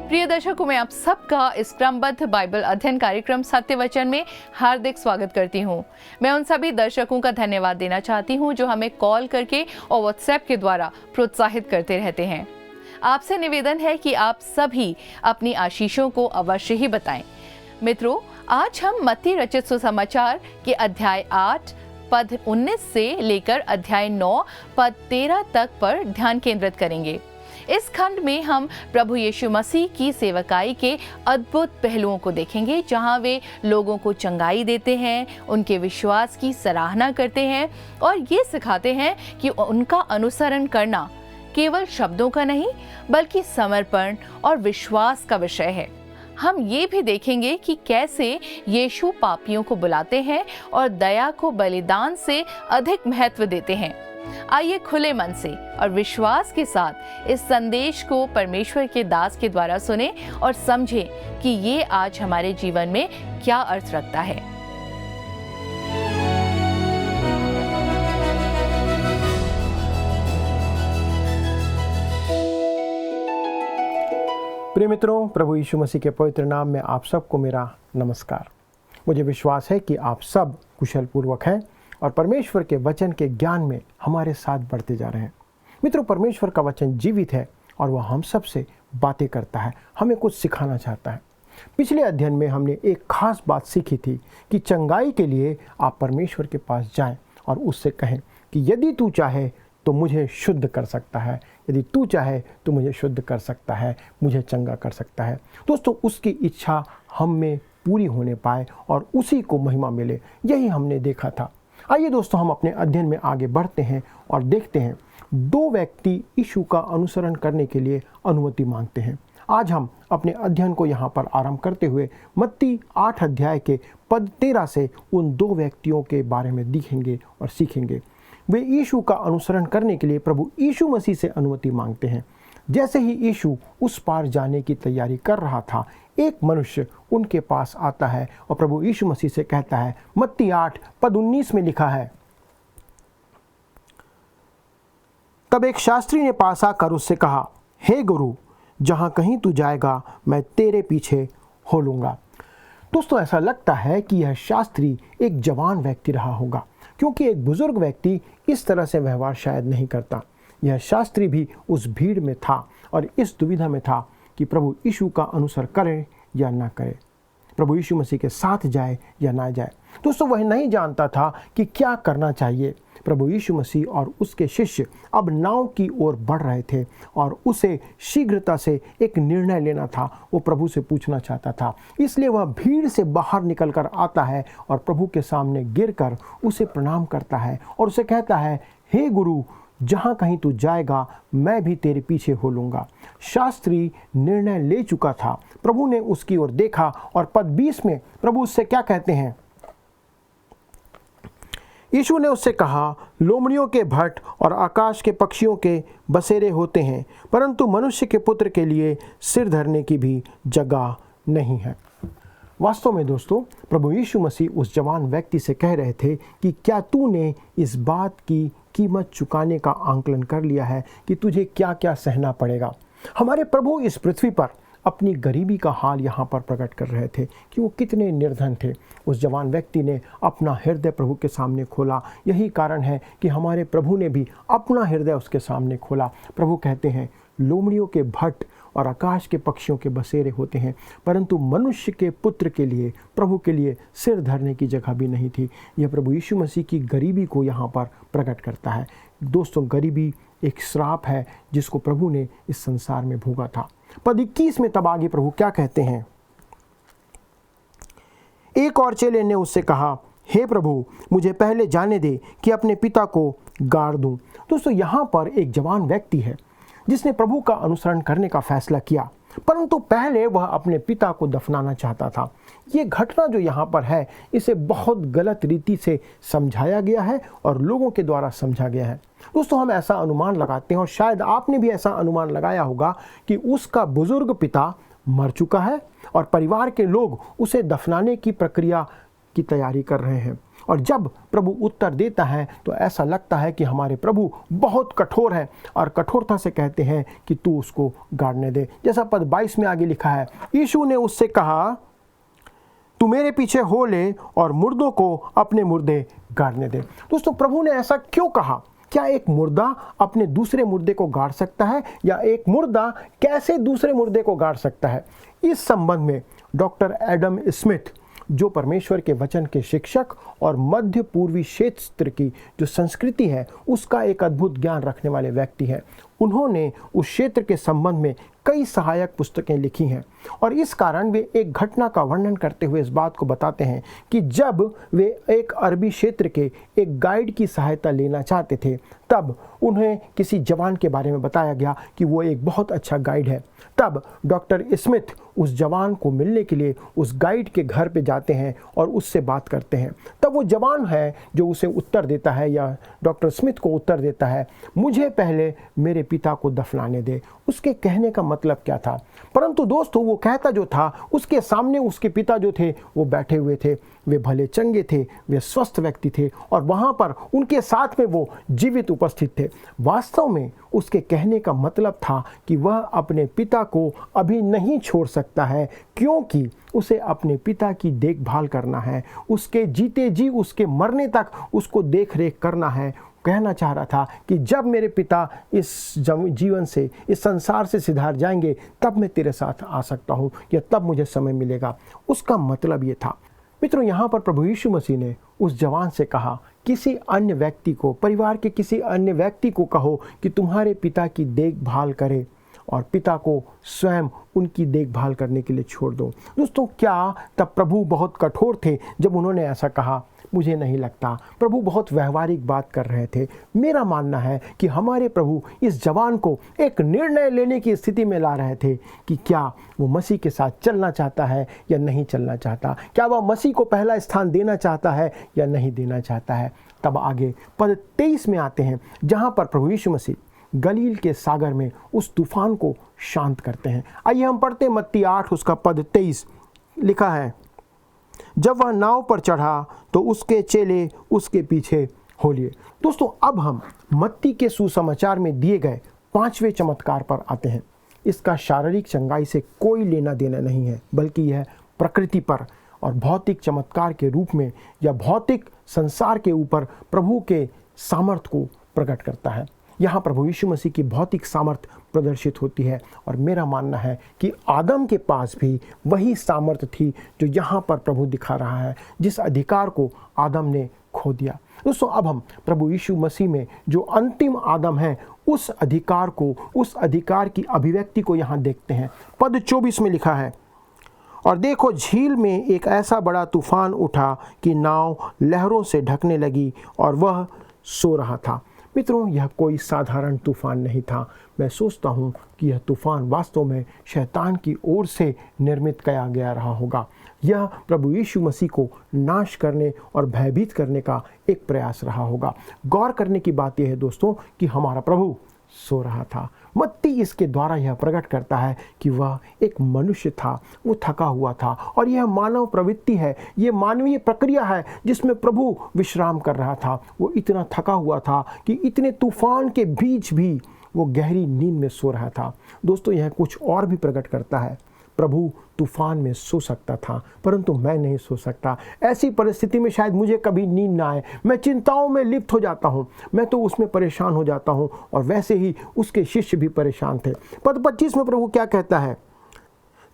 प्रिय दर्शकों, मैं आप सबका इस क्रमबद्ध बाइबल अध्ययन कार्यक्रम सत्य वचन में हार्दिक स्वागत करती हूं। मैं उन सभी दर्शकों का धन्यवाद देना चाहती हूं जो हमें कॉल करके और व्हाट्सएप के द्वारा प्रोत्साहित करते रहते हैं। आपसे निवेदन है कि आप सभी अपनी आशीषों को अवश्य ही बताएं। मित्रों, आज हम मत्ती रचित सुसमाचार के अध्याय 8 पद 19 से लेकर अध्याय 9 पद 13 तक पर ध्यान केंद्रित करेंगे। इस खंड में हम प्रभु यीशु मसीह की सेवकाई के अद्भुत पहलुओं को देखेंगे, जहां वे लोगों को चंगाई देते हैं, उनके विश्वास की सराहना करते हैं और ये सिखाते हैं कि उनका अनुसरण करना केवल शब्दों का नहीं बल्कि समर्पण और विश्वास का विषय है। हम ये भी देखेंगे कि कैसे यीशु पापियों को बुलाते हैं और दया को बलिदान से अधिक महत्व देते हैं। आइए खुले मन से और विश्वास के साथ इस संदेश को परमेश्वर के दास के द्वारा सुने और समझें कि ये आज हमारे जीवन में क्या अर्थ रखता है। प्रिय मित्रों, प्रभु यीशु मसीह के पवित्र नाम में आप सबको मेरा नमस्कार। मुझे विश्वास है कि आप सब कुशल पूर्वक हैं और परमेश्वर के वचन के ज्ञान में हमारे साथ बढ़ते जा रहे हैं। मित्रों, परमेश्वर का वचन जीवित है और वह हम सब से बातें करता है, हमें कुछ सिखाना चाहता है। पिछले अध्ययन में हमने एक खास बात सीखी थी कि चंगाई के लिए आप परमेश्वर के पास जाएं और उससे कहें कि यदि तू चाहे तो मुझे शुद्ध कर सकता है, यदि तू चाहे तो मुझे शुद्ध कर सकता है, मुझे चंगा कर सकता है। दोस्तों, उसकी इच्छा हम में पूरी होने पाए और उसी को महिमा मिले, यही हमने देखा था। आइए दोस्तों, हम अपने अध्ययन में आगे बढ़ते हैं और देखते हैं दो व्यक्ति यीशु का अनुसरण करने के लिए अनुमति मांगते हैं। आज हम अपने अध्ययन को यहाँ पर आरंभ करते हुए मत्ती 8 अध्याय के पद 13 से उन दो व्यक्तियों के बारे में देखेंगे और सीखेंगे। वे यीशु का अनुसरण करने के लिए प्रभु यीशु मसीह से अनुमति मांगते हैं। जैसे ही यीशु उस पार जाने की तैयारी कर रहा था, एक मनुष्य उनके पास आता है और प्रभु यीशु मसीह से कहता है। मत्ती 8 पद 19 में लिखा है, तब एक शास्त्री ने पास आकर उससे कहा, हे गुरु, जहां कहीं तू जाएगा मैं तेरे पीछे हो लूंगा। दोस्तों, ऐसा लगता है कि यह शास्त्री एक जवान व्यक्ति रहा होगा, क्योंकि एक बुजुर्ग व्यक्ति इस तरह से व्यवहार शायद नहीं करता। यह शास्त्री भी उस भीड़ में था और इस दुविधा में था कि प्रभु यीशु का अनुसरण करे या ना करे, प्रभु यीशु मसीह के साथ जाए या ना जाए। दोस्तों, वह नहीं जानता था कि क्या करना चाहिए। प्रभु यीशु मसीह और उसके शिष्य अब नाव की ओर बढ़ रहे थे और उसे शीघ्रता से एक निर्णय लेना था। वो प्रभु से पूछना चाहता था, इसलिए वह भीड़ से बाहर निकल कर आता है और प्रभु के सामने गिरकर उसे प्रणाम करता है और उसे कहता है, हे गुरु, जहाँ कहीं तू जाएगा मैं भी तेरे पीछे हो लूँगा। शास्त्री निर्णय ले चुका था। प्रभु ने उसकी ओर देखा और पद 20 में प्रभु उससे क्या कहते हैं। यीशु ने उससे कहा, लोमड़ियों के भट्ट और आकाश के पक्षियों के बसेरे होते हैं, परंतु मनुष्य के पुत्र के लिए सिर धरने की भी जगह नहीं है। वास्तव में दोस्तों, प्रभु यीशु मसीह उस जवान व्यक्ति से कह रहे थे कि क्या तूने इस बात की कीमत चुकाने का आंकलन कर लिया है कि तुझे क्या क्या सहना पड़ेगा। हमारे प्रभु इस पृथ्वी पर अपनी गरीबी का हाल यहाँ पर प्रकट कर रहे थे कि वो कितने निर्धन थे। उस जवान व्यक्ति ने अपना हृदय प्रभु के सामने खोला। यही कारण है कि हमारे प्रभु ने भी अपना हृदय उसके सामने खोला। प्रभु कहते हैं, लोमड़ियों के भट्ट और आकाश के पक्षियों के बसेरे होते हैं, परंतु मनुष्य के पुत्र के लिए, प्रभु के लिए सिर धरने की जगह भी नहीं थी। यह प्रभु यीशु मसीह की गरीबी को यहाँ पर प्रकट करता है। दोस्तों, गरीबी एक श्राप है जिसको प्रभु ने इस संसार में भोगा था। पद 21 में तब आगे प्रभु क्या कहते हैं। एक और चेले ने उससे कहा, हे प्रभु, मुझे पहले जाने दे कि अपने पिता को गाड़ दूं। दोस्तों, यहाँ पर एक जवान व्यक्ति है जिसने प्रभु का अनुसरण करने का फैसला किया, परंतु पहले वह अपने पिता को दफनाना चाहता था। ये घटना जो यहाँ पर है, इसे बहुत गलत रीति से समझाया गया है और लोगों के द्वारा समझा गया है। दोस्तों, हम ऐसा अनुमान लगाते हैं और शायद आपने भी ऐसा अनुमान लगाया होगा कि उसका बुजुर्ग पिता मर चुका है और परिवार के लोग उसे दफनाने की प्रक्रिया की तैयारी कर रहे हैं और जब प्रभु उत्तर देता है तो ऐसा लगता है कि हमारे प्रभु बहुत कठोर हैं और कठोरता से कहते हैं कि तू उसको गाड़ने दे। जैसा पद 22 में आगे लिखा है, यीशु ने उससे कहा, तू मेरे पीछे हो ले और मुर्दों को अपने मुर्दे गाड़ने दे। दोस्तों, प्रभु ने ऐसा क्यों कहा? क्या एक मुर्दा अपने दूसरे मुर्दे को गाड़ सकता है, या एक मुर्दा कैसे दूसरे मुर्दे को गाड़ सकता है? इस संबंध में डॉक्टर एडम स्मिथ, जो परमेश्वर के वचन के शिक्षक और मध्य पूर्वी क्षेत्र की जो संस्कृति है उसका एक अद्भुत ज्ञान रखने वाले व्यक्ति हैं, उन्होंने उस क्षेत्र के संबंध में कई सहायक पुस्तकें लिखी हैं। और इस कारण वे एक घटना का वर्णन करते हुए इस बात को बताते हैं कि जब वे एक अरबी क्षेत्र के एक गाइड की सहायता लेना चाहते थे, तब उन्हें किसी जवान के बारे में बताया गया कि वो एक बहुत अच्छा गाइड है। तब डॉक्टर स्मिथ उस जवान को मिलने के लिए उस गाइड के घर पे जाते हैं और उससे बात करते हैं। तब वो जवान है जो उसे उत्तर देता है, या डॉक्टर स्मिथ को उत्तर देता है, मुझे पहले मेरे पिता को दफनाने दे। उसके कहने का मतलब क्या था? परंतु दोस्तों, वो कहता जो था, उसके सामने उसके पिता जो थे वो बैठे हुए थे। वे भले चंगे थे, वे स्वस्थ व्यक्ति थे और वहाँ पर उनके साथ में वो जीवित उपस्थित थे। वास्तव में उसके कहने का मतलब था कि वह अपने पिता को अभी नहीं छोड़ सकता है, क्योंकि उसे अपने पिता की देखभाल करना है, उसके जीते जी उसके मरने तक उसको देख रेख करना है। कहना चाह रहा था कि जब मेरे पिता इस जीवन से, इस संसार से सिधार जाएंगे, तब मैं तेरे साथ आ सकता हूँ, या तब मुझे समय मिलेगा। उसका मतलब ये था। मित्रों, यहाँ पर प्रभु यीशु मसीह ने उस जवान से कहा, किसी अन्य व्यक्ति को, परिवार के किसी अन्य व्यक्ति को कहो कि तुम्हारे पिता की देखभाल करे और पिता को स्वयं उनकी देखभाल करने के लिए छोड़ दो। दोस्तों, क्या तब प्रभु बहुत कठोर थे जब उन्होंने ऐसा कहा? मुझे नहीं लगता। प्रभु बहुत व्यवहारिक बात कर रहे थे। मेरा मानना है कि हमारे प्रभु इस जवान को एक निर्णय लेने की स्थिति में ला रहे थे कि क्या वो मसीह के साथ चलना चाहता है या नहीं चलना चाहता, क्या वह मसीह को पहला स्थान देना चाहता है या नहीं देना चाहता है। तब आगे पद 23 में आते हैं, जहाँ पर प्रभु यीशु मसीह गलील के सागर में उस तूफान को शांत करते हैं। आइए हम पढ़ते हैं मत्ती 8 उसका पद 23। लिखा है, जब वह नाव पर चढ़ा तो उसके चेले उसके पीछे हो लिए। दोस्तों, अब हम मत्ती के सुसमाचार में दिए गए 5वें चमत्कार पर आते हैं। इसका शारीरिक चंगाई से कोई लेना देना नहीं है, बल्कि यह प्रकृति पर और भौतिक चमत्कार के रूप में या भौतिक संसार के ऊपर प्रभु के सामर्थ को प्रकट करता है। यहाँ प्रभु यीशु मसीह की भौतिक सामर्थ प्रदर्शित होती है, और मेरा मानना है कि आदम के पास भी वही सामर्थ थी जो यहाँ पर प्रभु दिखा रहा है, जिस अधिकार को आदम ने खो दिया। दोस्तों, अब हम प्रभु यीशु मसीह में जो अंतिम आदम है, उस अधिकार को, उस अधिकार की अभिव्यक्ति को यहाँ देखते हैं। पद 24 में लिखा है, और देखो झील में एक ऐसा बड़ा तूफान उठा कि नाव लहरों से ढकने लगी और वह सो रहा था। मित्रों, यह कोई साधारण तूफान नहीं था। मैं सोचता हूँ कि यह तूफान वास्तव में शैतान की ओर से निर्मित किया गया रहा होगा। यह प्रभु यीशु मसीह को नाश करने और भयभीत करने का एक प्रयास रहा होगा। गौर करने की बात यह है दोस्तों कि हमारा प्रभु सो रहा था। मत्ती इसके द्वारा यह प्रकट करता है कि वह एक मनुष्य था, वो थका हुआ था, और यह मानव प्रवृत्ति है, ये मानवीय प्रक्रिया है जिसमें प्रभु विश्राम कर रहा था। वो इतना थका हुआ था कि इतने तूफान के बीच भी वो गहरी नींद में सो रहा था। दोस्तों, यह कुछ और भी प्रकट करता है। प्रभु तूफान में सो सकता था, परंतु मैं नहीं सो सकता। ऐसी परिस्थिति में शायद मुझे कभी नींद ना आए, मैं चिंताओं में लिप्त हो जाता हूँ, मैं तो उसमें परेशान हो जाता हूँ, और वैसे ही उसके शिष्य भी परेशान थे। पद 25 में प्रभु क्या कहता है,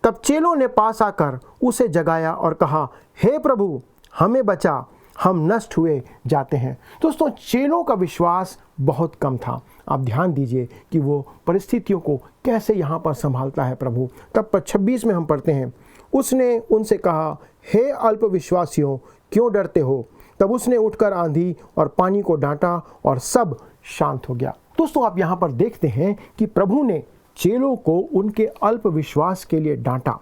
तब चेलों ने पास आकर उसे जगाया और कहा, हे प्रभु हमें बचा, हम नष्ट हुए जाते हैं। दोस्तों, चेलों का विश्वास बहुत कम था। आप ध्यान दीजिए कि वो परिस्थितियों को कैसे यहाँ पर संभालता है प्रभु। तब पद 26 में हम पढ़ते हैं, उसने उनसे कहा, हे अल्पविश्वासियों, क्यों डरते हो। तब उसने उठकर आंधी और पानी को डांटा और सब शांत हो गया। दोस्तों, आप यहाँ पर देखते हैं कि प्रभु ने चेलों को उनके अल्पविश्वास के लिए डांटा,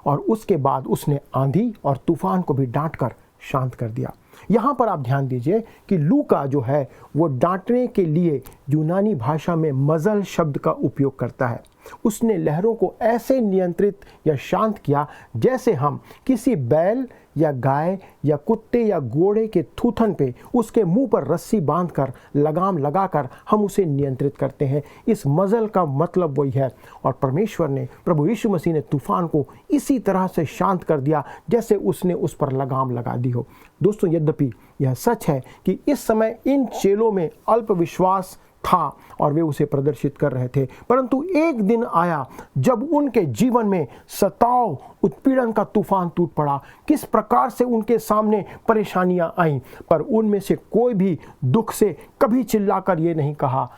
और उसके बाद उसने आंधी और तूफान को भी डांटकर शांत कर दिया। यहाँ पर आप ध्यान दीजिए कि लूका जो है वो डांटने के लिए यूनानी भाषा में मजल शब्द का उपयोग करता है, उसने लहरों को ऐसे नियंत्रित या शांत किया जैसे हम किसी बैल या गाय या कुत्ते या घोड़े के थूथन पे उसके मुंह पर रस्सी बांधकर लगाम लगाकर हम उसे नियंत्रित करते हैं। इस मज़ल का मतलब वही है। और परमेश्वर ने, प्रभु यीशु मसीह ने तूफान को इसी तरह से शांत कर दिया जैसे उसने उस पर लगाम लगा दी हो। दोस्तों, यद्यपि यह सच है कि इस समय इन चेलों में अल्प विश्वास था और वे उसे प्रदर्शित कर रहे थे, परंतु एक दिन आया जब उनके जीवन में सताव, उत्पीड़न का तूफान टूट पड़ा। किस प्रकार से उनके सामने परेशानियां आईं, पर उनमें से कोई भी दुख से कभी चिल्लाकर ये नहीं कहा,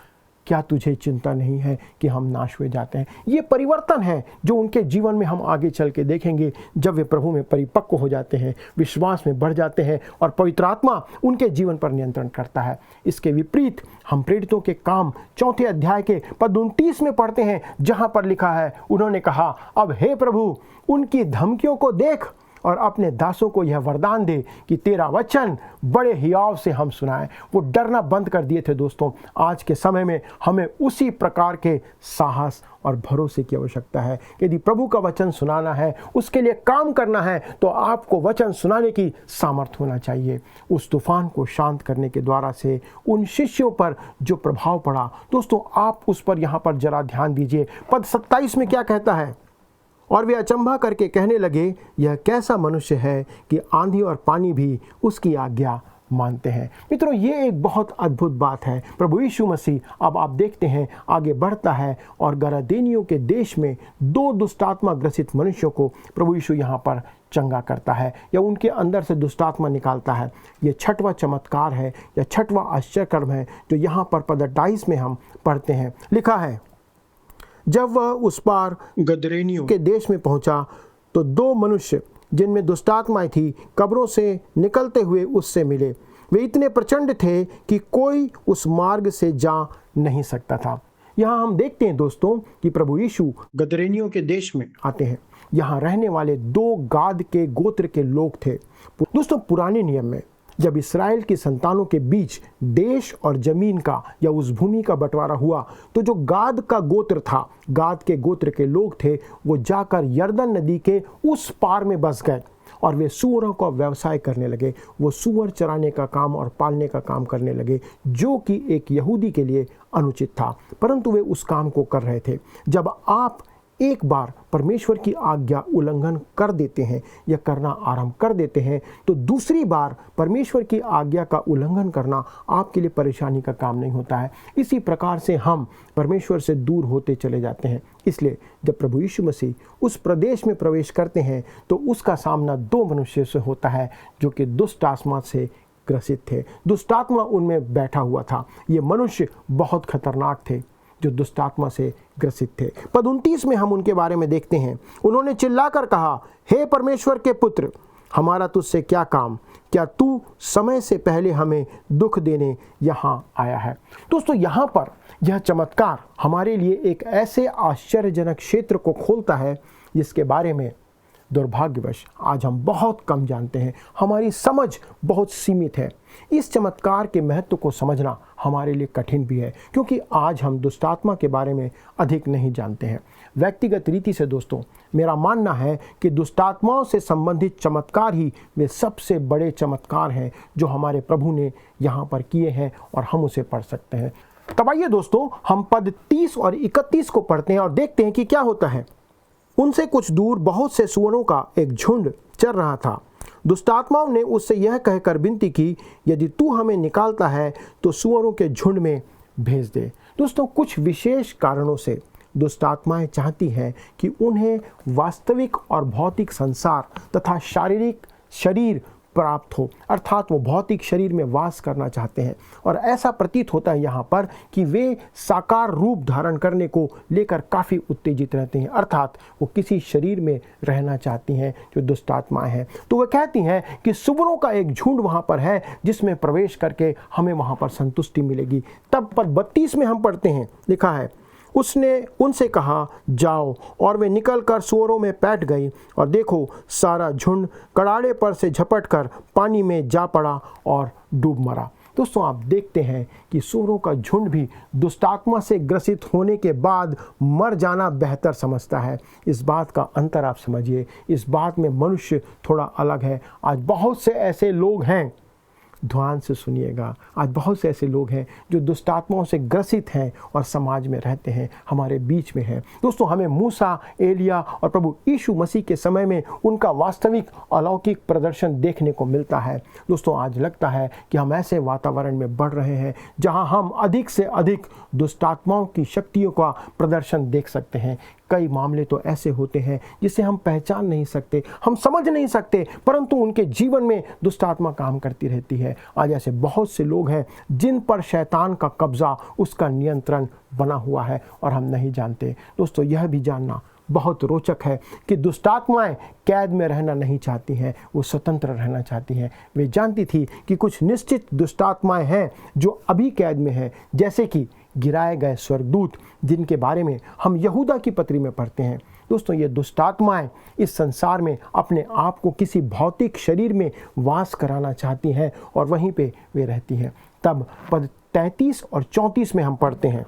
क्या तुझे चिंता नहीं है कि हम नाश हुए जाते हैं। ये परिवर्तन है जो उनके जीवन में हम आगे चल के देखेंगे जब वे प्रभु में परिपक्व हो जाते हैं, विश्वास में बढ़ जाते हैं और पवित्र आत्मा उनके जीवन पर नियंत्रण करता है। इसके विपरीत हम प्रेरितों के काम 4 अध्याय के पद 29 में पढ़ते हैं, जहां पर लिखा है, उन्होंने कहा, अब हे प्रभु, उनकी धमकियों को देख और अपने दासों को यह वरदान दे कि तेरा वचन बड़े हियाव से हम सुनाएं। वो डरना बंद कर दिए थे। दोस्तों, आज के समय में हमें उसी प्रकार के साहस और भरोसे की आवश्यकता है। यदि प्रभु का वचन सुनाना है, उसके लिए काम करना है, तो आपको वचन सुनाने की सामर्थ्य होना चाहिए। उस तूफान को शांत करने के द्वारा से उन शिष्यों पर जो प्रभाव पड़ा, दोस्तों आप उस पर यहाँ पर जरा ध्यान दीजिए। पद 27 में क्या कहता है, और वे अचंभा करके कहने लगे, यह कैसा मनुष्य है कि आंधी और पानी भी उसकी आज्ञा मानते हैं। मित्रों, ये एक बहुत अद्भुत बात है। प्रभु यीशु मसीह, अब आप देखते हैं, आगे बढ़ता है और गरादेनियों के देश में 2 दुष्टात्मा ग्रसित मनुष्यों को प्रभु यीशु यहाँ पर चंगा करता है या उनके अंदर से दुष्टात्मा निकालता है। ये 6वां चमत्कार है या 6वां आश्चर्यकर्म है जो यहाँ पर पद 28 में हम पढ़ते हैं। लिखा है, जब वह उस पार गदरेनियों के देश में पहुंचा तो 2 मनुष्य जिनमें दुष्टात्माएं थी कब्रों से निकलते हुए उससे मिले। वे इतने प्रचंड थे कि कोई उस मार्ग से जा नहीं सकता था। यहाँ हम देखते हैं दोस्तों कि प्रभु यीशु गदरेनियों के देश में आते हैं। यहाँ रहने वाले 2 गाद के गोत्र के लोग थे। दोस्तों, पुराने नियम में जब इस्राएल की संतानों के बीच देश और जमीन का या उस भूमि का बंटवारा हुआ, तो जो गाद का गोत्र था, गाद के गोत्र के लोग थे, वो जाकर यरदन नदी के उस पार में बस गए और वे सूअरों का व्यवसाय करने लगे। वो सूअर चराने का काम और पालने का काम करने लगे, जो कि एक यहूदी के लिए अनुचित था, परंतु वे उस काम को कर रहे थे। जब आप एक बार परमेश्वर की आज्ञा उल्लंघन कर देते हैं या करना आरंभ कर देते हैं, तो दूसरी बार परमेश्वर की आज्ञा का उल्लंघन करना आपके लिए परेशानी का काम नहीं होता है। इसी प्रकार से हम परमेश्वर से दूर होते चले जाते हैं। इसलिए जब प्रभु यीशु मसीह उस प्रदेश में प्रवेश करते हैं तो उसका सामना 2 मनुष्य से होता है जो कि दुष्ट आत्मा से ग्रसित थे। दुष्टात्मा उनमें बैठा हुआ था। ये मनुष्य बहुत खतरनाक थे जो दुष्टात्मा से ग्रसित थे। पद 29 में हम उनके बारे में देखते हैं, उन्होंने चिल्लाकर कहा, हे परमेश्वर के पुत्र, हमारा तुझसे क्या काम? क्या तू समय से पहले हमें दुख देने यहाँ आया है? दोस्तों, यहाँ पर यह चमत्कार हमारे लिए एक ऐसे आश्चर्यजनक क्षेत्र को खोलता है जिसके बारे में दुर्भाग्यवश आज हम बहुत कम जानते हैं। हमारी समझ बहुत सीमित है। इस चमत्कार के महत्व को समझना हमारे लिए कठिन भी है, क्योंकि आज हम दुष्टात्मा के बारे में अधिक नहीं जानते हैं। व्यक्तिगत रीति से दोस्तों, मेरा मानना है कि दुष्टात्माओं से संबंधित चमत्कार ही वे सबसे बड़े चमत्कार हैं जो हमारे प्रभु ने यहाँ पर किए हैं और हम उसे पढ़ सकते हैं। तब आइए दोस्तों, हम पद 30 और 31 को पढ़ते हैं और देखते हैं कि क्या होता है। उनसे कुछ दूर बहुत से सूअरों का एक झुंड चर रहा था। दुष्टात्माओं ने उससे यह कहकर विनती की, यदि तू हमें निकालता है तो सूअरों के झुंड में भेज दे। दोस्तों, कुछ विशेष कारणों से दुष्टात्माएं चाहती हैं कि उन्हें वास्तविक और भौतिक संसार तथा शारीरिक शरीर प्राप्त हो, अर्थात वो भौतिक शरीर में वास करना चाहते हैं। और ऐसा प्रतीत होता है यहाँ पर कि वे साकार रूप धारण करने को लेकर काफ़ी उत्तेजित रहते हैं, अर्थात वो किसी शरीर में रहना चाहती हैं जो दुष्टात्माएं हैं। तो वह कहती हैं कि सूअरों का एक झुंड वहाँ पर है जिसमें प्रवेश करके हमें वहाँ पर संतुष्टि मिलेगी। तब पद 32 में हम पढ़ते हैं, लिखा है, उसने उनसे कहा, जाओ, और वे निकलकर सूअरों में बैठ गई और देखो सारा झुंड कड़ाड़े पर से झपट कर पानी में जा पड़ा और डूब मरा। दोस्तों आप देखते हैं कि सूअरों का झुंड भी दुष्टात्मा से ग्रसित होने के बाद मर जाना बेहतर समझता है। इस बात का अंतर आप समझिए। इस बात में मनुष्य थोड़ा अलग है। आज बहुत से ऐसे लोग हैं, ध्यान से सुनिएगा, आज बहुत से ऐसे लोग हैं जो दुष्टात्माओं से ग्रसित हैं और समाज में रहते हैं, हमारे बीच में हैं। दोस्तों हमें मूसा, एलिया और प्रभु यीशु मसीह के समय में उनका वास्तविक अलौकिक प्रदर्शन देखने को मिलता है। दोस्तों आज लगता है कि हम ऐसे वातावरण में बढ़ रहे हैं जहां हम अधिक से अधिक दुष्टात्माओं की शक्तियों का प्रदर्शन देख सकते हैं। कई मामले तो ऐसे होते हैं जिसे हम पहचान नहीं सकते, हम समझ नहीं सकते, परंतु उनके जीवन में दुष्टात्मा काम करती रहती है। आज ऐसे बहुत से लोग हैं जिन पर शैतान का कब्जा, उसका नियंत्रण बना हुआ है और हम नहीं जानते। दोस्तों यह भी जानना बहुत रोचक है कि दुष्टात्माएं कैद में रहना नहीं चाहती हैं, वो स्वतंत्र रहना चाहती हैं। वे जानती थी कि कुछ निश्चित दुष्टात्माएं हैं जो अभी कैद में हैं, जैसे कि गिराए गए स्वर्गदूत, जिनके बारे में हम यहूदा की पत्री में पढ़ते हैं। दोस्तों ये दुष्टात्माएं इस संसार में अपने आप को किसी भौतिक शरीर में वास कराना चाहती हैं और वहीं पे वे रहती हैं। तब पद 33 और 34 में हम पढ़ते हैं,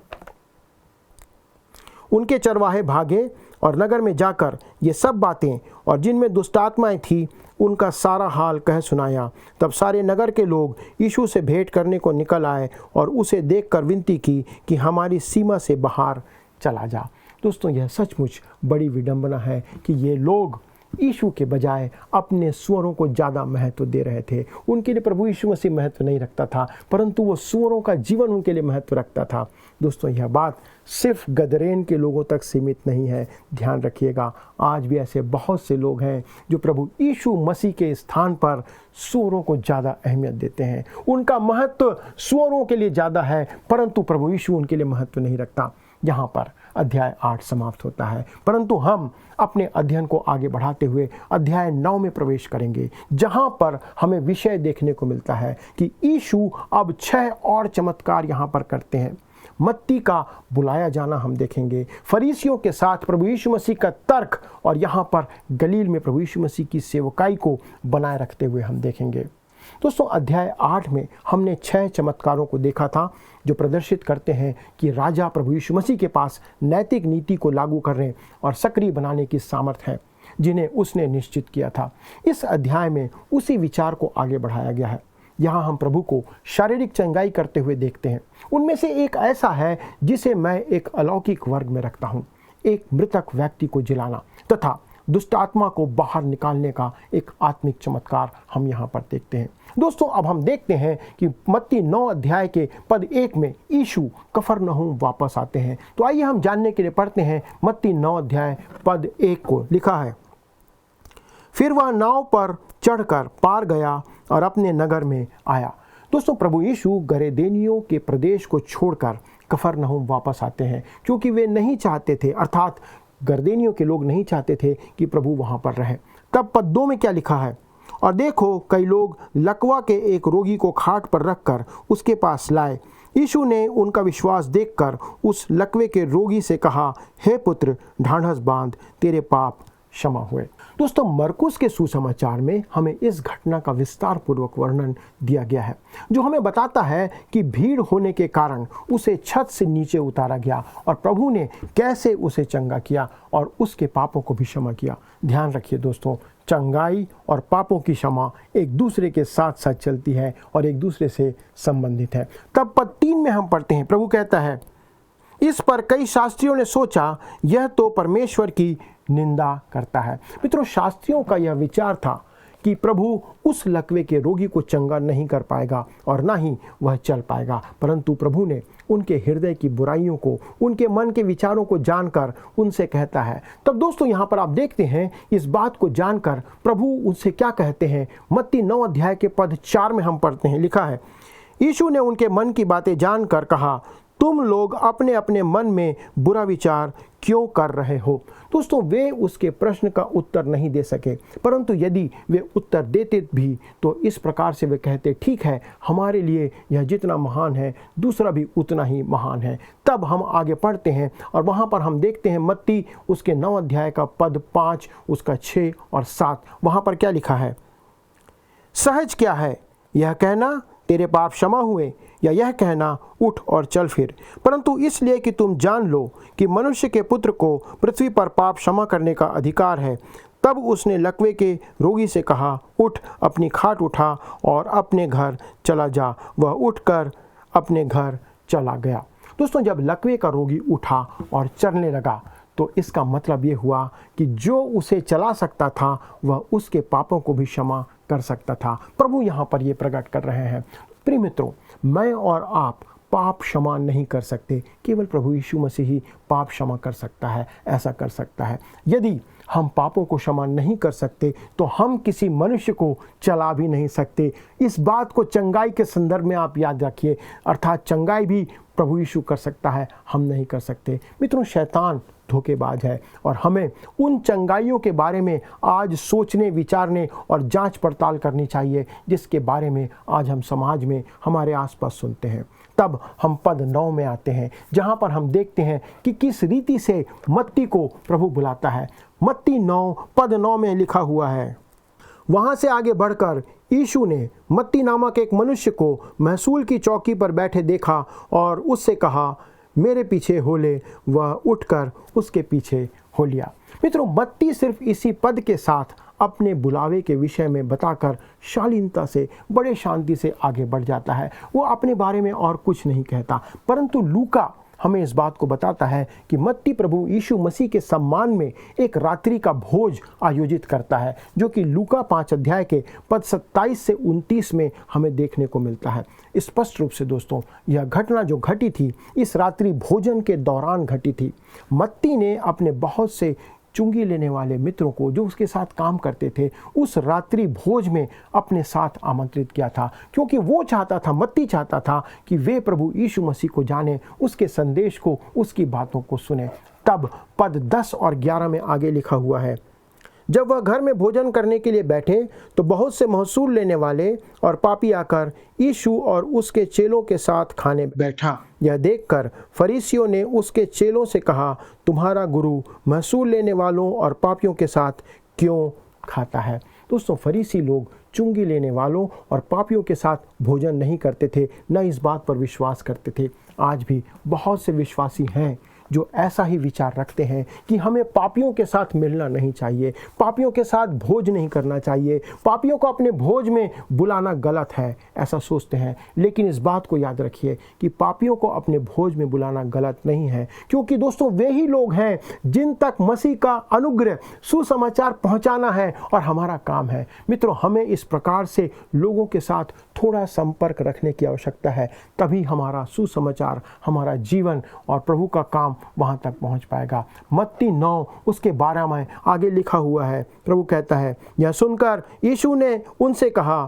उनके चरवाहे भागे और नगर में जाकर ये सब बातें और जिनमें दुष्टात्माएं थी उनका सारा हाल कह सुनाया। तब सारे नगर के लोग यीशु से भेंट करने को निकल आए और उसे देखकर विनती की कि हमारी सीमा से बाहर चला जा। दोस्तों यह सचमुच बड़ी विडंबना है कि ये लोग यीशु के बजाय अपने सूअरों को ज़्यादा महत्व दे रहे थे। उनके लिए प्रभु यीशु मसीह महत्व नहीं रखता था, परंतु वो सूअरों का जीवन उनके लिए महत्व रखता था। दोस्तों यह बात सिर्फ गदरेन के लोगों तक सीमित नहीं है, ध्यान रखिएगा। आज भी ऐसे बहुत से लोग हैं जो प्रभु यीशु मसीह के स्थान पर सूअरों को ज़्यादा अहमियत देते हैं। उनका महत्व सूअरों के लिए ज़्यादा है, परंतु प्रभु यीशु उनके लिए महत्व नहीं रखता। यहाँ पर अध्याय 8 समाप्त होता है, परंतु हम अपने अध्ययन को आगे बढ़ाते हुए अध्याय 9 में प्रवेश करेंगे, जहाँ पर हमें विषय देखने को मिलता है कि यीशु अब 6 और चमत्कार यहाँ पर करते हैं। मत्ती का बुलाया जाना हम देखेंगे, फरीसियों के साथ प्रभु यीशु मसीह का तर्क, और यहाँ पर गलील में प्रभु यीशु मसीह की सेवकाई को बनाए रखते हुए हम देखेंगे। दोस्तों अध्याय 8 में हमने 6 चमत्कारों को देखा था जो प्रदर्शित करते हैं कि राजा प्रभु यीशु मसीह के पास नैतिक नीति को लागू करने और सक्रिय बनाने की सामर्थ्य है, जिन्हें उसने निश्चित किया था। इस अध्याय में उसी विचार को आगे बढ़ाया गया है। यहाँ हम प्रभु को शारीरिक चंगाई करते हुए देखते हैं। उनमें से एक ऐसा है जिसे मैं एक अलौकिक वर्ग में रखता हूँ, एक मृतक व्यक्ति को जिलाना तथा दुष्ट आत्मा को बाहर निकालने का एक आत्मिक चमत्कार हम यहाँ पर देखते हैं। दोस्तों अब हम देखते हैं कि मत्ती 9 अध्याय के पद 1 में यीशु कफरनहूम वापस आते हैं। तो आइए हम जानने के लिए पढ़ते हैं मत्ती 9 अध्याय पद 1 को। लिखा है, फिर वह नाव पर चढ़कर पार गया और अपने नगर में आया। दोस्तों प्रभु यीशु गरेदेनियों के प्रदेश को छोड़कर कफरनहूम वापस आते हैं, क्योंकि वे नहीं चाहते थे, अर्थात गरदेनियों के लोग नहीं चाहते थे कि प्रभु वहाँ पर रहे। तब पद 2 में क्या लिखा है, और देखो कई लोग लकवा के एक रोगी को खाट पर रखकर उसके पास लाए। यीशु ने उनका विश्वास देखकर उस लकवे के रोगी से कहा, हे पुत्र, ढाढ़स बांध, तेरे पाप क्षमा हुए। दोस्तों मरकुस के सुसमाचार में हमें इस घटना का विस्तार पूर्वक वर्णन दिया गया है, जो हमें बताता है कि भीड़ होने के कारण उसे छत से नीचे उतारा गया और प्रभु ने कैसे उसे चंगा किया और उसके पापों को भी क्षमा किया। ध्यान रखिए दोस्तों, चंगाई और पापों की क्षमा एक दूसरे के साथ साथ चलती है और एक दूसरे से संबंधित है। तब पद 3 में हम पढ़ते हैं, प्रभु कहता है, इस पर कई शास्त्रियों ने सोचा, यह तो परमेश्वर की निंदा करता है। मित्रों शास्त्रियों का यह विचार था कि प्रभु उस लकवे के रोगी को चंगा नहीं कर पाएगा और ना ही वह चल पाएगा, परंतु प्रभु ने उनके हृदय की बुराइयों को, उनके मन के विचारों को जानकर उनसे कहता है। तब दोस्तों यहाँ पर आप देखते हैं इस बात को जानकर प्रभु उनसे क्या कहते हैं। मत्ती 9 अध्याय के पद 4 में हम पढ़ते हैं, लिखा है, यीशु ने उनके मन की बातें जानकर कहा, तुम लोग अपने अपने मन में बुरा विचार क्यों कर रहे हो। दोस्तों वे उसके प्रश्न का उत्तर नहीं दे सके, परंतु यदि वे उत्तर देते भी तो इस प्रकार से वे कहते, ठीक है, हमारे लिए यह जितना महान है दूसरा भी उतना ही महान है। तब हम आगे पढ़ते हैं और वहाँ पर हम देखते हैं मत्ती उसके 9 अध्याय का पद 5, उसका 6 और 7। वहाँ पर क्या लिखा है, सहज क्या है यह कहना तेरे पाप क्षमा हुए, या यह कहना उठ और चल फिर, परंतु इसलिए कि तुम जान लो कि मनुष्य के पुत्र को पृथ्वी पर पाप क्षमा करने का अधिकार है। तब उसने लकवे के रोगी से कहा, उठ, अपनी खाट उठा और अपने घर चला जा। वह उठकर अपने घर चला गया। दोस्तों, जब लकवे का रोगी उठा और चलने लगा तो इसका मतलब ये हुआ कि जो उसे चला सकता था वह उसके पापों को भी क्षमा कर सकता था। प्रभु यहाँ पर ये प्रकट कर रहे हैं। प्रिय मित्रों, मैं और आप पाप क्षमा नहीं कर सकते, केवल प्रभु यीशु मसीह ही पाप क्षमा कर सकता है, ऐसा कर सकता है। यदि हम पापों को क्षमा नहीं कर सकते तो हम किसी मनुष्य को चला भी नहीं सकते। इस बात को चंगाई के संदर्भ में आप याद रखिए, अर्थात चंगाई भी प्रभु यीशु कर सकता है, हम नहीं कर सकते। मित्रों, शैतान धोखेबाज है और हमें उन चंगाइयों के बारे में आज सोचने, विचारने और जांच पड़ताल करनी चाहिए जिसके बारे में आज हम समाज में हमारे आसपास सुनते हैं। तब हम पद 9 में आते हैं, जहां पर हम देखते हैं कि किस रीति से मत्ती को प्रभु बुलाता है। मत्ती 9 पद 9 में लिखा हुआ है, वहां से आगे बढ़कर यीशु ने मत्ती नामक एक मनुष्य को महसूल की चौकी पर बैठे देखा और उससे कहा, मेरे पीछे हो ले। वह उठकर उसके पीछे हो लिया। मित्रों, मत्ती सिर्फ इसी पद के साथ अपने बुलावे के विषय में बताकर शालीनता से, बड़े शांति से आगे बढ़ जाता है। वो अपने बारे में और कुछ नहीं कहता, परंतु लूका हमें इस बात को बताता है कि मत्ती प्रभु यीशु मसीह के सम्मान में एक रात्रि का भोज आयोजित करता है, जो कि लूका 5 अध्याय के पद 27 से 29 में हमें देखने को मिलता है। स्पष्ट रूप से दोस्तों, यह घटना जो घटी थी इस रात्रि भोजन के दौरान घटी थी। मत्ती ने अपने बहुत से चुंगी लेने वाले मित्रों को, जो उसके साथ काम करते थे, उस रात्रि भोज में अपने साथ आमंत्रित किया था, क्योंकि वो चाहता था, मत्ती चाहता था कि वे प्रभु यीशु मसीह को जाने, उसके संदेश को, उसकी बातों को सुने। तब पद 10 और 11 में आगे लिखा हुआ है, जब वह घर में भोजन करने के लिए बैठे तो बहुत से महसूल लेने वाले और पापी आकर यीशु और उसके चेलों के साथ खाने बैठा। यह देखकर फरीसियों ने उसके चेलों से कहा, तुम्हारा गुरु महसूल लेने वालों और पापियों के साथ क्यों खाता है? दोस्तों, फरीसी लोग चुंगी लेने वालों और पापियों के साथ भोजन नहीं करते थे, न इस बात पर विश्वास करते थे। आज भी बहुत से विश्वासी हैं जो ऐसा ही विचार रखते हैं कि हमें पापियों के साथ मिलना नहीं चाहिए, पापियों के साथ भोज नहीं करना चाहिए, पापियों को अपने भोज में बुलाना गलत है, ऐसा सोचते हैं। लेकिन इस बात को याद रखिए कि पापियों को अपने भोज में बुलाना गलत नहीं है, क्योंकि दोस्तों वे ही लोग हैं जिन तक मसीह का अनुग्रह, सुसमाचार पहुंचाना है और हमारा काम है। मित्रों, हमें इस प्रकार से लोगों के साथ थोड़ा संपर्क रखने की आवश्यकता है, तभी हमारा सुसमाचार, हमारा जीवन और प्रभु का काम वहां तक पहुंच पाएगा। मत्ती 9 उसके 12 में आगे लिखा हुआ है, प्रभु कहता है, यह सुनकर यीशु ने उनसे कहा,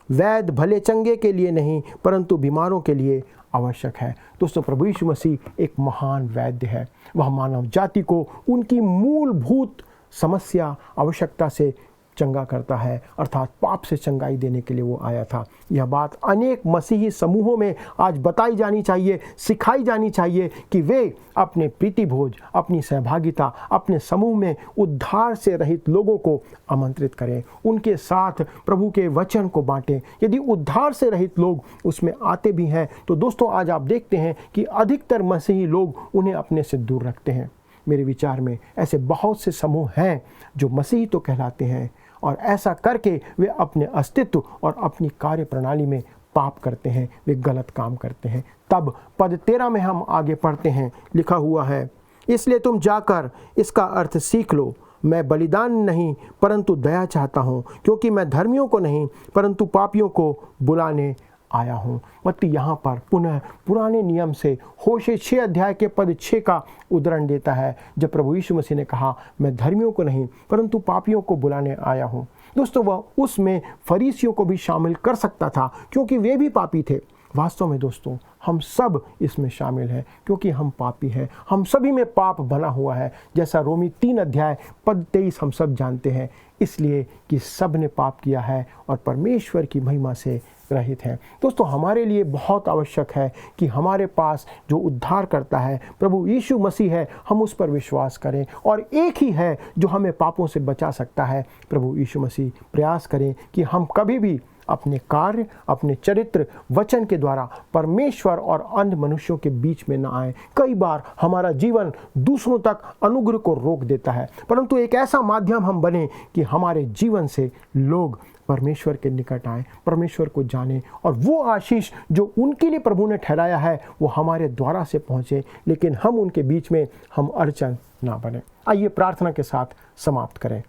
वैद्य भले चंगे के लिए नहीं परंतु बीमारों के लिए आवश्यक है। दोस्तों, प्रभु यीशु मसीह एक महान वैद्य है। वह मानव जाति को उनकी मूलभूत समस्या, आवश्यकता से चंगा करता है, अर्थात पाप से चंगाई देने के लिए वो आया था। यह बात अनेक मसीही समूहों में आज बताई जानी चाहिए, सिखाई जानी चाहिए कि वे अपने प्रीति भोज, अपनी सहभागिता, अपने समूह में उद्धार से रहित लोगों को आमंत्रित करें, उनके साथ प्रभु के वचन को बांटें। यदि उद्धार से रहित लोग उसमें आते भी हैं तो दोस्तों आज आप देखते हैं कि अधिकतर मसीही लोग उन्हें अपने से दूर रखते हैं। मेरे विचार में ऐसे बहुत से समूह हैं जो मसीही तो कहलाते हैं और ऐसा करके वे अपने अस्तित्व और अपनी कार्य प्रणाली में पाप करते हैं, वे गलत काम करते हैं। तब पद 13 में हम आगे पढ़ते हैं, लिखा हुआ है, इसलिए तुम जाकर इसका अर्थ सीख लो, मैं बलिदान नहीं परंतु दया चाहता हूँ, क्योंकि मैं धर्मियों को नहीं परंतु पापियों को बुलाने आया हूँ। मत्ती यहाँ पर पुनः पुराने नियम से होशे 6 अध्याय के पद 6 का उदाहरण देता है, जब प्रभु यीशु मसीह ने कहा, मैं धर्मियों को नहीं परंतु पापियों को बुलाने आया हूँ। दोस्तों, वह उसमें फरीसियों को भी शामिल कर सकता था, क्योंकि वे भी पापी थे। वास्तव में दोस्तों, हम सब इसमें शामिल हैं, क्योंकि हम पापी हैं, हम सभी में पाप बना हुआ है, जैसा रोमी 3 अध्याय पद 23 हम सब जानते हैं, इसलिए कि सब ने पाप किया है और परमेश्वर की महिमा से रहित है। दोस्तों, हमारे लिए बहुत आवश्यक है कि हमारे पास जो उद्धार करता है प्रभु यीशु मसीह है, हम उस पर विश्वास करें, और एक ही है जो हमें पापों से बचा सकता है, प्रभु यीशु मसीह। प्रयास करें कि हम कभी भी अपने कार्य, अपने चरित्र, वचन के द्वारा परमेश्वर और अन्य मनुष्यों के बीच में न आए। कई बार हमारा जीवन दूसरों तक अनुग्रह को रोक देता है, परंतु एक ऐसा माध्यम हम बने कि हमारे जीवन से लोग परमेश्वर के निकट आए, परमेश्वर को जाने, और वो आशीष जो उनके लिए प्रभु ने ठहराया है वो हमारे द्वारा से पहुँचे, लेकिन हम उनके बीच में हम अड़चन ना बने। आइए प्रार्थना के साथ समाप्त करें।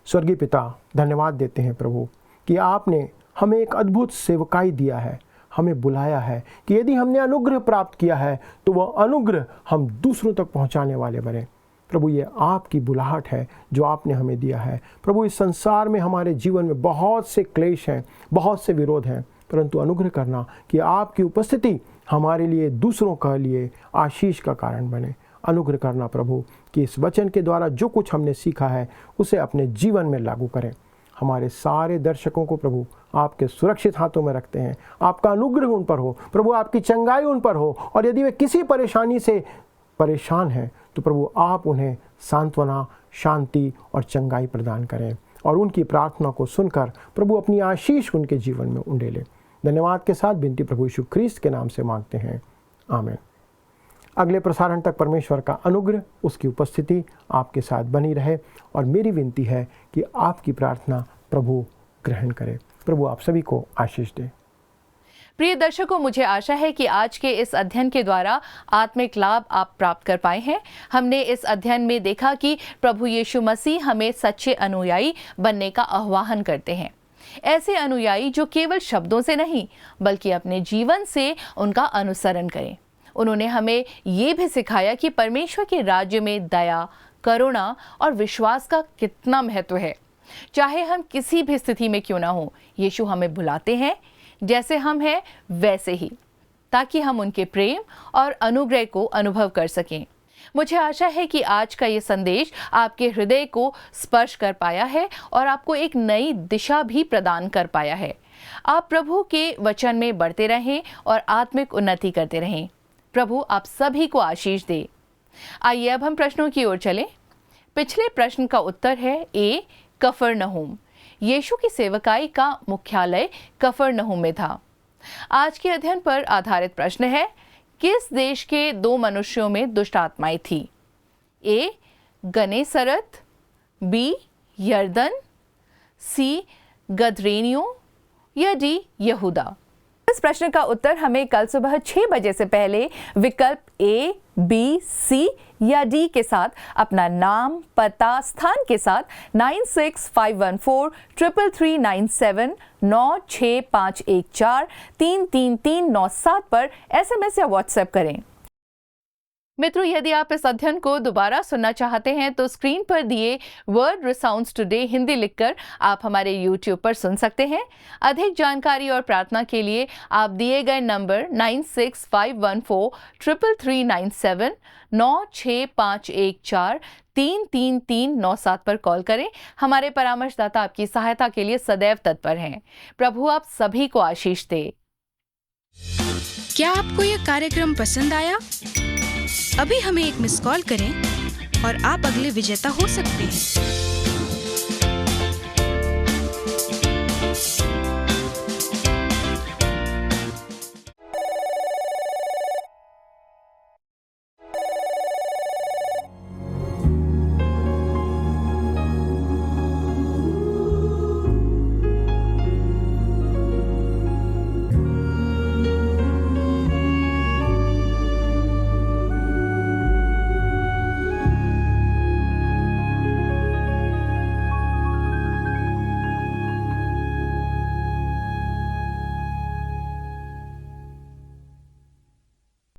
स्वर्गीय पिता, धन्यवाद देते हैं प्रभु कि आपने हमें एक अद्भुत सेवकाई दिया है, हमें बुलाया है कि यदि हमने अनुग्रह प्राप्त किया है तो वह अनुग्रह हम दूसरों तक पहुंचाने वाले बने। प्रभु, ये आपकी बुलाहट है जो आपने हमें दिया है। प्रभु, इस संसार में हमारे जीवन में बहुत से क्लेश हैं, बहुत से विरोध हैं, परंतु अनुग्रह करना कि आपकी उपस्थिति हमारे लिए, दूसरों के लिए आशीष का कारण बने। अनुग्रह करना प्रभु कि इस वचन के द्वारा जो कुछ हमने सीखा है उसे अपने जीवन में लागू करें। हमारे सारे दर्शकों को प्रभु आपके सुरक्षित हाथों में रखते हैं। आपका अनुग्रह उन पर हो प्रभु, आपकी चंगाई उन पर हो, और यदि वे किसी परेशानी से परेशान हैं तो प्रभु आप उन्हें सांत्वना, शांति और चंगाई प्रदान करें, और उनकी प्रार्थना को सुनकर प्रभु अपनी आशीष उनके जीवन में उंडेले। धन्यवाद के साथ विनती प्रभु यीशु ख्रीस्त के नाम से मांगते हैं, आमीन। अगले प्रसारण तक परमेश्वर का अनुग्रह, उसकी उपस्थिति आपके साथ बनी रहे, और मेरी विनती है कि आपकी प्रार्थना प्रभु ग्रहण करे। प्रभु आप सभी को आशीष दे। प्रिय दर्शकों, मुझे आशा है कि आज के इस अध्ययन के द्वारा आत्मिक लाभ आप प्राप्त कर पाए हैं। हमने इस अध्ययन में देखा कि प्रभु यीशु मसीह हमें सच्चे अनुयायी बनने का आह्वान करते हैं। ऐसे अनुयायी जो केवल शब्दों से नहीं बल्कि अपने जीवन से उनका अनुसरण करें। उन्होंने हमें ये भी सिखाया कि परमेश्वर के राज्य में दया, करुणा और विश्वास का कितना महत्व है। चाहे हम किसी भी स्थिति में क्यों ना हो, यीशु हमें बुलाते हैं जैसे हम हैं वैसे ही, ताकि हम उनके प्रेम और अनुग्रह को अनुभव कर सकें। मुझे आशा है कि आज का ये संदेश आपके हृदय को स्पर्श कर पाया है और आपको एक नई दिशा भी प्रदान कर पाया है। आप प्रभु के वचन में बढ़ते रहें और आत्मिक उन्नति करते रहें। प्रभु आप सभी को आशीष दे। आइए अब हम प्रश्नों की ओर चलें। पिछले प्रश्न का उत्तर है ए, कफरनहूम। यीशु की सेवकाई का मुख्यालय कफरनहूम में था। आज के अध्ययन पर आधारित प्रश्न है, किस देश के 2 मनुष्यों में दुष्ट आत्माएं थी? ए, गनेसरत, बी, यर्दन, सी, गदरेनियों या डी, यहूदा। इस प्रश्न का उत्तर हमें कल सुबह 6 बजे से पहले विकल्प ए, बी, सी या डी के साथ अपना नाम, पता, स्थान के साथ 9651433397 96514 33397 पर SMS या WhatsApp करें। मित्रों, यदि आप इस अध्ययन को दोबारा सुनना चाहते हैं तो स्क्रीन पर दिए वर्ड रिसाउंड्स टुडे हिंदी लिखकर आप हमारे YouTube पर सुन सकते हैं। अधिक जानकारी और प्रार्थना के लिए आप दिए गए नंबर 9651433397 96514 33397 पर कॉल करें। हमारे परामर्शदाता आपकी सहायता के लिए सदैव तत्पर हैं। प्रभु आप सभी को आशीष दे। क्या आपको यह कार्यक्रम पसंद आया? अभी हमें एक मिस कॉल करें और आप अगले विजेता हो सकते हैं।